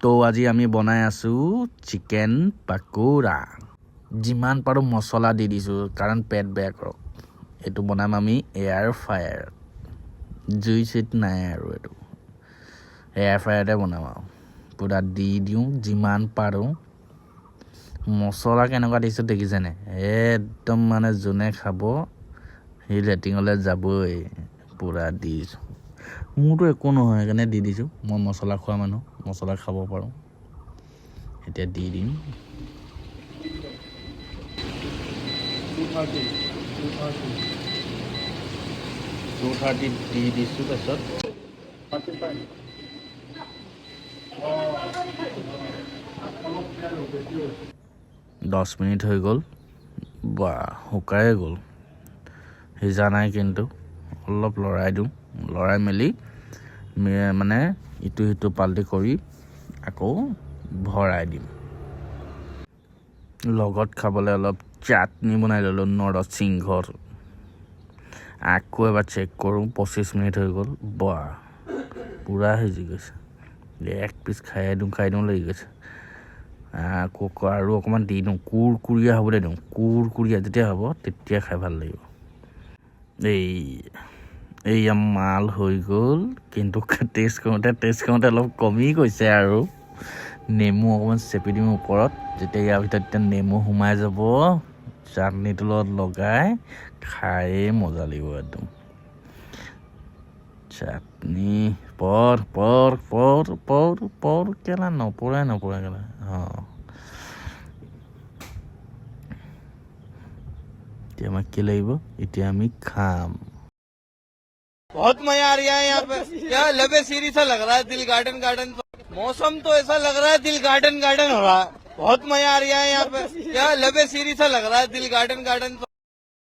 তো আজি আমি বনাই আছো চিকেন পাকোৰা যিমান পাৰো মছলা দি দিছো কাৰণ পেট বেয়া কৰক এটো বনাম আমি এয়াৰ ফায়াৰ জুই চিট নাই আৰু এটো এয়াৰ ফায়াৰতে বনাম আৰু পুৰা দি দিও যিমান পাৰো মছলা কেনেকুৱা দিছো দেখিছেনে একদম মানে জুনে খাব হি ৰেটিংলে যাবই পুৰা দিছো মোৰটো একো নহয় কাৰণে দি দিছো মই মছলা খোৱা মানুহ মছলা খাব পাৰো এতিয়া দি দিম 230 দি দিছো পাছত 10 মিনিট হৈ গল বা হুকাই গল হিজা নাই কিন্তু অলপ লৰাই দিওঁ লৰাই মেলি মানে ইটো হিটো পাল্টি কৰি আকৌ ভৰাই দিম লগত খাবলৈ অলপ চাটনি বনাই ললো নৰসিংহৰ আকৌ এবাৰ চেক কৰো 25 মিনিট হৈ গল বা পুৰা হিজি গৈছে এক পিস খাই দিওঁ লাগি গৈছে আকৌ আৰু অকমান দি দিওঁ কুৰকুৰিয়া হ'বলৈ দিওঁ কুৰকুৰিয়া যেতিয়া হ'ব তেতিয়া খাই ভাল লাগিব এই মাল হৈ গল কিন্তু টেষ্ট কৰোঁতে অলপ কমি গৈছে আৰু নেমু অকমান চেপি দিম ওপৰত যেতিয়া ইয়াৰ ভিতৰত নেমু সোমাই যাব চাটনিটো লগাই খাই মজা লাগিব একদম চাটনি পৰ কেলা নপৰে কেলা এতিয়া আমাক কি লাগিব এতিয়া আমি খাম बहुत मजा आ रहा है यहाँ पे क्या लबे सीरी सा लग रहा है दिल गार्डन मौसम तो ऐसा लग रहा है दिल गार्डन हो रहा है बहुत मजा आ रहा है यहाँ पे क्या लबे सीरी सा लग रहा है दिल गार्डन